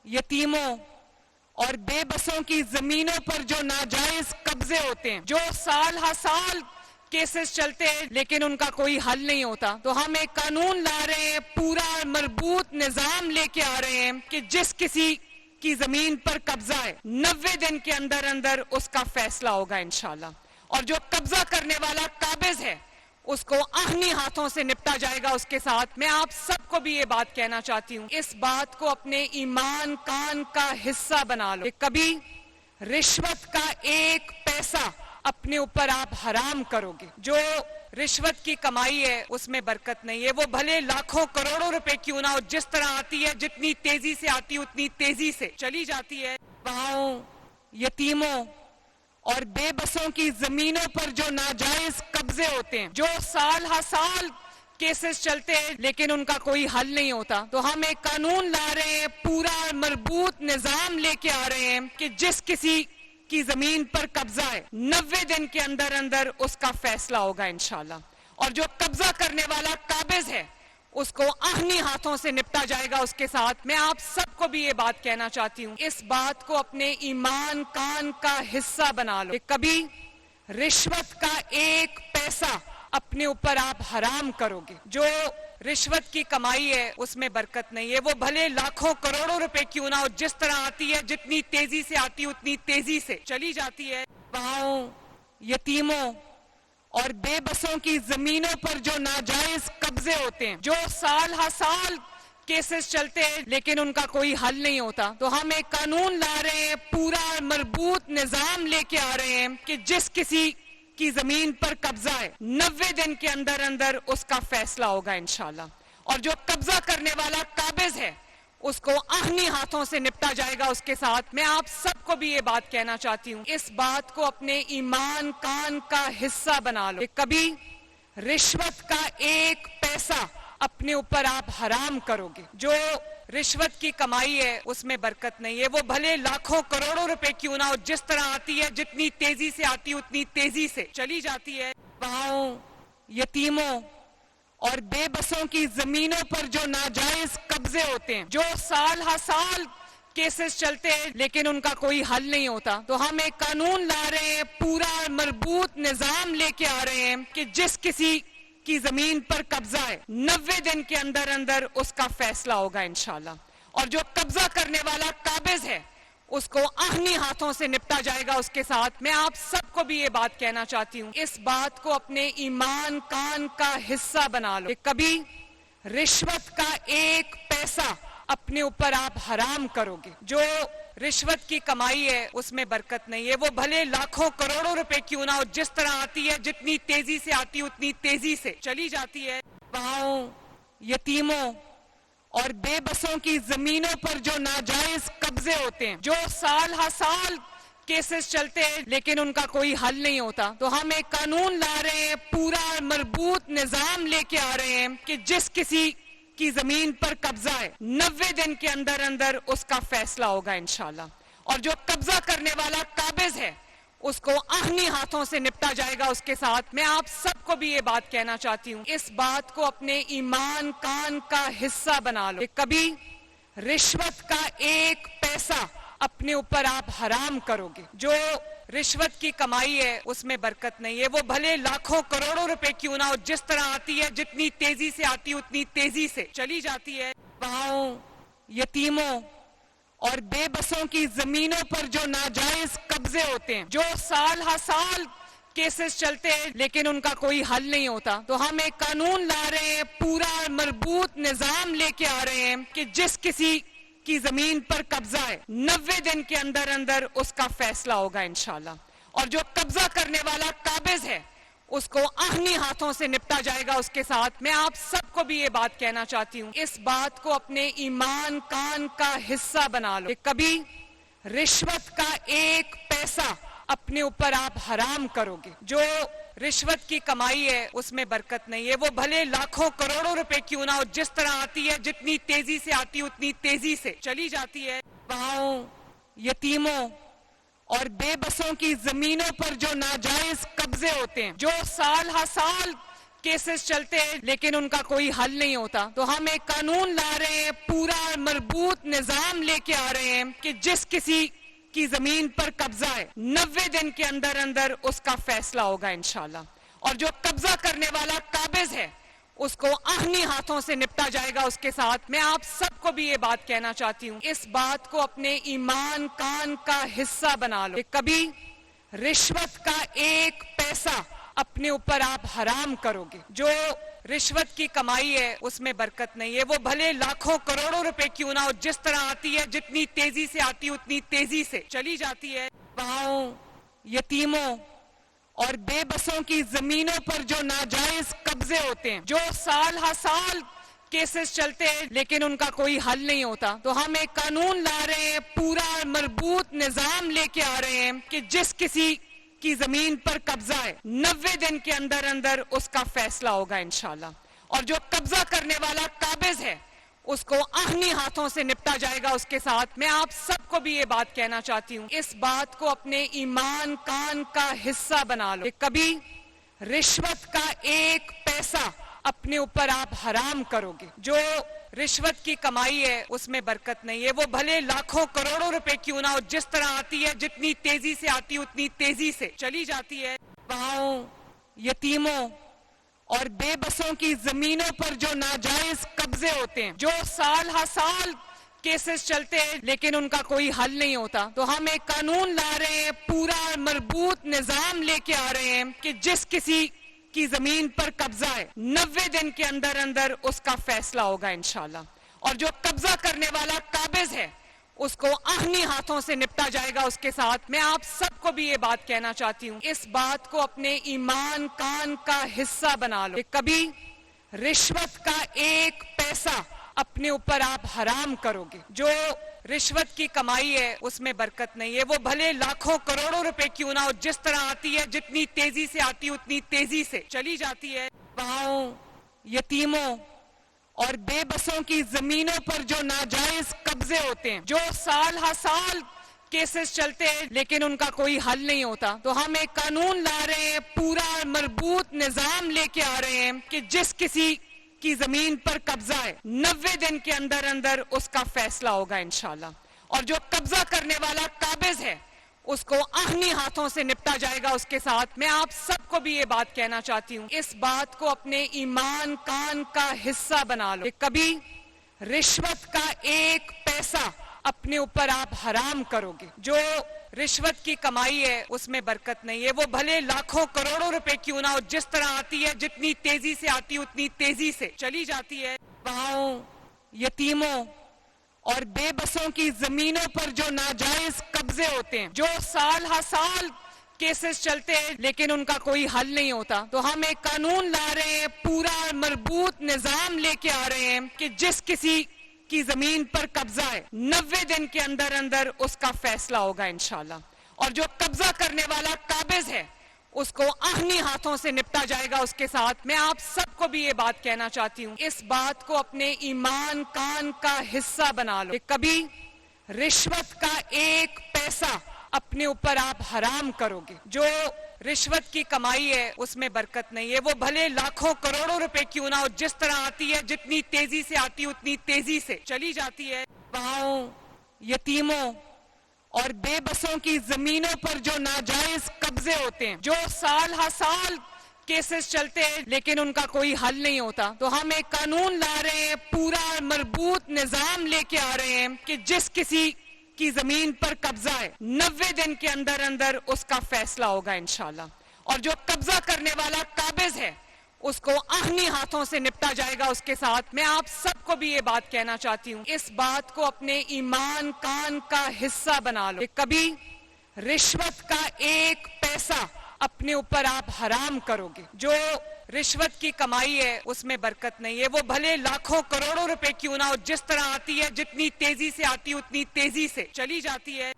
یتیموں اور بے بسوں کی زمینوں پر جو ناجائز قبضے ہوتے ہیں، جو سال ہر سال کیسز چلتے ہیں لیکن ان کا کوئی حل نہیں ہوتا، تو ہم ایک قانون لا رہے ہیں، پورا مربوط نظام لے کے آ رہے ہیں کہ جس کسی کی زمین پر قبضہ ہے 90 دن کے اندر اندر اس کا فیصلہ ہوگا انشاءاللہ، اور جو قبضہ کرنے والا قابض ہے اس کو آہنی ہاتھوں سے نپٹا جائے گا اس کے ساتھ۔ میں آپ سب کو بھی یہ بات کہنا چاہتی ہوں، اس بات کو اپنے ایمان کان کا حصہ بنا لو کہ کبھی رشوت کا ایک پیسہ اپنے اوپر آپ حرام کرو گے۔ جو رشوت کی کمائی ہے اس میں برکت نہیں ہے، وہ بھلے لاکھوں کروڑوں روپے کیوں نہ ہو، جس طرح آتی ہے، جتنی تیزی سے آتی ہے اتنی تیزی سے چلی جاتی ہے۔ وہاں یتیموں اور بے بسوں کی زمینوں پر جو ناجائز قبضے ہوتے ہیں، جو سال ہر سال کیسز چلتے ہیں لیکن ان کا کوئی حل نہیں ہوتا، تو ہم ایک قانون لا رہے ہیں، پورا مربوط نظام لے کے آ رہے ہیں کہ جس کسی کی زمین پر قبضہ ہے 90 دن کے اندر اندر اس کا فیصلہ ہوگا انشاءاللہ، اور جو قبضہ کرنے والا قابض ہے اس کو آہنی ہاتھوں سے نپٹا جائے گا اس کے ساتھ۔ میں آپ سب کو بھی یہ بات کہنا چاہتی ہوں، اس بات کو اپنے ایمان کان کا حصہ بنا لو کہ کبھی رشوت کا ایک پیسہ اپنے اوپر آپ حرام کرو گے۔ جو رشوت کی کمائی ہے اس میں برکت نہیں ہے، وہ بھلے لاکھوں کروڑوں روپے کیوں نہ ہو، جس طرح آتی ہے، جتنی تیزی سے آتی ہے اتنی تیزی سے چلی جاتی ہے۔ وہاں یتیموں اور بے بسوں کی زمینوں پر جو ناجائز قبضے ہوتے ہیں، جو سال ہر سال کیسز چلتے ہیں لیکن ان کا کوئی حل نہیں ہوتا، تو ہم ایک قانون لا رہے ہیں، پورا مربوط نظام لے کے آ رہے ہیں کہ جس کسی کی زمین پر قبضہ ہے 90 دن کے اندر اندر اس کا فیصلہ ہوگا انشاءاللہ، اور جو قبضہ کرنے والا قابض ہے اس کو آہنی ہاتھوں سے نپٹا جائے گا اس کے ساتھ۔ میں آپ سب کو بھی یہ بات کہنا چاہتی ہوں، اس بات کو اپنے ایمان کان کا حصہ بنا لو کہ کبھی رشوت کا ایک پیسہ اپنے اوپر آپ حرام کرو گے۔ جو رشوت کی کمائی ہے اس میں برکت نہیں ہے، وہ بھلے لاکھوں کروڑوں روپے کیوں نہ ہو، جس طرح آتی ہے، جتنی تیزی سے آتی ہے اتنی تیزی سے چلی جاتی ہے۔ وہاں یتیموں اور بے بسوں کی زمینوں پر جو ناجائز قبضے ہوتے ہیں، جو سال ہر سال کیسز چلتے ہیں لیکن ان کا کوئی حل نہیں ہوتا، تو ہم ایک قانون لا رہے ہیں، پورا مربوط نظام لے کے آ رہے ہیں کہ جس کسی کی زمین پر قبضہ ہے 90 دن کے اندر اندر اس کا فیصلہ ہوگا انشاءاللہ، اور جو قبضہ کرنے والا قابض ہے اس کو آہنی ہاتھوں سے نپٹا جائے گا اس کے ساتھ۔ میں آپ سب کو بھی یہ بات کہنا چاہتی ہوں، اس بات کو اپنے ایمان کان کا حصہ بنا لو کہ کبھی رشوت کا ایک پیسہ اپنے اوپر آپ حرام کرو گے۔ جو رشوت کی کمائی ہے اس میں برکت نہیں ہے، وہ بھلے لاکھوں کروڑوں روپے کیوں نہ ہو، جس طرح آتی ہے، جتنی تیزی سے آتی ہے اتنی تیزی سے چلی جاتی ہے۔ وہاں یتیموں اور بے بسوں کی زمینوں پر جو ناجائز قبضے ہوتے ہیں، جو سال ہر سال کیسز چلتے ہیں لیکن ان کا کوئی حل نہیں ہوتا، تو ہم ایک قانون لا رہے ہیں، پورا مربوط نظام لے کے آ رہے ہیں کہ جس کسی کی زمین پر قبضہ ہے 90 دن کے اندر اندر اس کا فیصلہ ہوگا انشاءاللہ، اور جو قبضہ کرنے والا قابض ہے اس کو آہنی ہاتھوں سے نپٹا جائے گا اس کے ساتھ۔ میں آپ سب کو بھی یہ بات کہنا چاہتی ہوں، اس بات کو اپنے ایمان کان کا حصہ بنا لو کہ کبھی رشوت کا ایک پیسہ اپنے اوپر آپ حرام کرو گے۔ جو رشوت کی کمائی ہے اس میں برکت نہیں ہے، وہ بھلے لاکھوں کروڑوں روپے کیوں نہ ہو، جس طرح آتی ہے، جتنی تیزی سے آتی ہے اتنی تیزی سے چلی جاتی ہے۔ وہاں یتیموں اور بے بسوں کی زمینوں پر جو ناجائز قبضے ہوتے ہیں، جو سال ہر سال کیسز چلتے ہیں لیکن ان کا کوئی حل نہیں ہوتا، تو ہم ایک قانون لا رہے ہیں، پورا مربوط نظام لے کے آ رہے ہیں کہ جس کسی کی زمین پر قبضہ ہے 90 دن کے اندر اندر اس کا فیصلہ ہوگا انشاءاللہ، اور جو قبضہ کرنے والا قابض ہے اس کو آہنی ہاتھوں سے نپٹا جائے گا اس کے ساتھ۔ میں آپ سب کو بھی یہ بات کہنا چاہتی ہوں، اس بات کو اپنے ایمان کان کا حصہ بنا لو کہ کبھی رشوت کا ایک پیسہ اپنے اوپر آپ حرام کرو گے۔ جو رشوت کی کمائی ہے اس میں برکت نہیں ہے، وہ بھلے لاکھوں کروڑوں روپے کیوں نہ ہو، جس طرح آتی ہے، جتنی تیزی سے آتی ہے اتنی تیزی سے چلی جاتی ہے۔ وہاں یتیموں اور بے بسوں کی زمینوں پر جو ناجائز قبضے ہوتے ہیں، جو سال ہر سال کیسز چلتے ہیں لیکن ان کا کوئی حل نہیں ہوتا. تو ہم ایک قانون لا رہے ہیں, پورا مربوط نظام لے کے آ رہے ہیں کہ جس کسی کی زمین پر قبضہ ہے 90 دن کے اندر اندر اس کا فیصلہ ہوگا انشاءاللہ. اور جو قبضہ کرنے والا قابض ہے اس کو آہنی ہاتھوں سے نپٹا جائے گا اس کے ساتھ. میں آپ سب کو بھی یہ بات کہنا چاہتی ہوں, اس بات کو اپنے ایمان کان کا حصہ بنا لو کہ کبھی رشوت کا ایک پیسہ اپنے اوپر آپ حرام کرو گے. جو رشوت کی کمائی ہے اس میں برکت نہیں ہے, وہ بھلے لاکھوں کروڑوں روپے کیوں نہ ہو, جس طرح آتی ہے جتنی تیزی سے آتی ہے اتنی تیزی سے چلی جاتی ہے. بہاؤں, یتیموں اور بے بسوں کی زمینوں پر جو ناجائز قبضے ہوتے ہیں, جو سال ہر سال کیسز چلتے ہیں لیکن ان کا کوئی حل نہیں ہوتا. تو ہم ایک قانون لا رہے ہیں, پورا مربوط نظام لے کے آ رہے ہیں کہ جس کسی کی زمین پر قبضہ ہے 90 دن کے اندر اندر اس کا فیصلہ ہوگا انشاءاللہ. اور جو قبضہ کرنے والا قابض ہے اس کو آہنی ہاتھوں سے نپٹا جائے گا اس کے ساتھ. میں آپ سب کو بھی یہ بات کہنا چاہتی ہوں, اس بات کو اپنے ایمان کان کا حصہ بنا لو کہ کبھی رشوت کا ایک پیسہ اپنے اوپر آپ حرام کرو گے. جو رشوت کی کمائی ہے اس میں برکت نہیں ہے, وہ بھلے لاکھوں کروڑوں روپے کیوں نہ ہو, جس طرح آتی ہے جتنی تیزی سے آتی ہے اتنی تیزی سے چلی جاتی ہے. بہاؤں, یتیموں اور بے بسوں کی زمینوں پر جو ناجائز قبضے ہوتے ہیں, جو سال ہر سال کیسز چلتے ہیں لیکن ان کا کوئی حل نہیں ہوتا. تو ہم ایک قانون لا رہے ہیں, پورا مربوط نظام لے کے آ رہے ہیں کہ جس کسی کی زمین پر قبضہ ہے 90 دن کے اندر اندر اس کا فیصلہ ہوگا انشاءاللہ. اور جو قبضہ کرنے والا قابض ہے اس کو آہنی ہاتھوں سے نپٹا جائے گا اس کے ساتھ. میں آپ سب کو بھی یہ بات کہنا چاہتی ہوں, اس بات کو اپنے ایمان کان کا حصہ بنا لو کہ کبھی رشوت کا ایک پیسہ اپنے اوپر آپ حرام کرو گے. جو رشوت کی کمائی ہے اس میں برکت نہیں ہے, وہ بھلے لاکھوں کروڑوں روپے کیوں نہ ہو, جس طرح آتی ہے جتنی تیزی سے آتی ہے اتنی تیزی سے چلی جاتی ہے. بہاؤں, یتیموں اور بے بسوں کی زمینوں پر جو ناجائز قبضے ہوتے ہیں, جو سال ہر سال کیسز چلتے ہیں لیکن ان کا کوئی حل نہیں ہوتا. تو ہم ایک قانون لا رہے ہیں, پورا مربوط نظام لے کے آ رہے ہیں کہ جس کسی کی زمین پر قبضہ ہے 90 دن کے اندر اندر اس کا فیصلہ ہوگا انشاءاللہ. اور جو قبضہ کرنے والا قابض ہے اس کو آہنی ہاتھوں سے نپٹا جائے گا اس کے ساتھ. میں آپ سب کو بھی یہ بات کہنا چاہتی ہوں, اس بات کو اپنے ایمان کان کا حصہ بنا لو کہ کبھی رشوت کا ایک پیسہ اپنے اوپر آپ حرام کرو گے. جو رشوت کی کمائی ہے اس میں برکت نہیں ہے, وہ بھلے لاکھوں کروڑوں روپے کیوں نہ ہو, جس طرح آتی ہے جتنی تیزی سے آتی ہے اتنی تیزی سے چلی جاتی ہے. بہاؤں, یتیموں اور بے بسوں کی زمینوں پر جو ناجائز قبضے ہوتے ہیں, جو سال ہر سال کیسز چلتے ہیں لیکن ان کا کوئی حل نہیں ہوتا. تو ہم ایک قانون لا رہے ہیں, پورا مربوط نظام لے کے آ رہے ہیں کہ جس کسی کی زمین پر قبضہ ہے 90 دن کے اندر اندر اس کا فیصلہ ہوگا انشاءاللہ. اور جو قبضہ کرنے والا قابض ہے اس کو آہنی ہاتھوں سے نپٹا جائے گا اس کے ساتھ. میں آپ سب کو بھی یہ بات کہنا چاہتی ہوں, اس بات کو اپنے ایمان کان کا حصہ بنا لو کہ کبھی رشوت کا ایک پیسہ اپنے اوپر آپ حرام کرو گے. جو رشوت کی کمائی ہے اس میں برکت نہیں ہے, وہ بھلے لاکھوں کروڑوں روپے کیوں نہ ہو, جس طرح آتی ہے جتنی تیزی سے آتی ہے اتنی تیزی سے چلی جاتی ہے. بہاؤں, یتیموں اور بے بسوں کی زمینوں پر جو ناجائز قبضے ہوتے ہیں, جو سال ہر سال کیسز چلتے ہیں لیکن ان کا کوئی حل نہیں ہوتا. تو ہم ایک قانون لا رہے ہیں, پورا مربوط نظام لے کے آ رہے ہیں کہ جس کسی کی زمین پر قبضہ ہے 90 دن کے اندر اندر اس کا فیصلہ ہوگا انشاءاللہ. اور جو قبضہ کرنے والا قابض ہے اس کو آہنی ہاتھوں سے نپٹا جائے گا اس کے ساتھ. میں آپ سب کو بھی یہ بات کہنا چاہتی ہوں, اس بات کو اپنے ایمان کان کا حصہ بنا لو کہ کبھی رشوت کا ایک پیسہ اپنے اوپر آپ حرام کرو گے. جو رشوت کی کمائی ہے اس میں برکت نہیں ہے, وہ بھلے لاکھوں کروڑوں روپے کیوں نہ ہو, جس طرح آتی ہے جتنی تیزی سے آتی ہے اتنی تیزی سے چلی جاتی ہے.